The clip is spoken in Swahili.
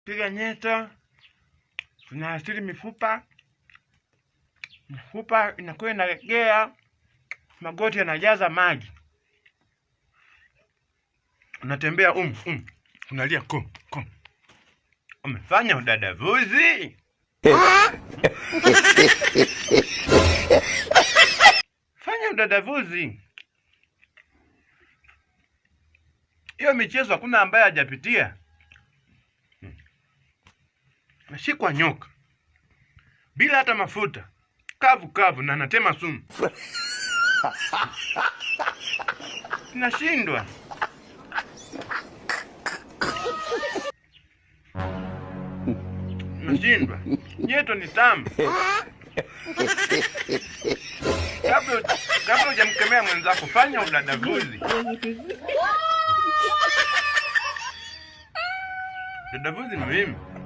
piga nyeto, tunaasili mifupa inakuwa inalegea, magoti yanajaza maji, unatembea unalia kom. Umefanya udadavuzi. Fanya udadavuzi. Hiyo michezo hakuna ambaye hajapitia. Nashikwa nyoka bila hata mafuta, kavu na natema sumu. Nashindwa. Nyeto ni tamu. Kabla hujamkemea mwenzako, fanya udadavuzi. Udadavuzi muhimu.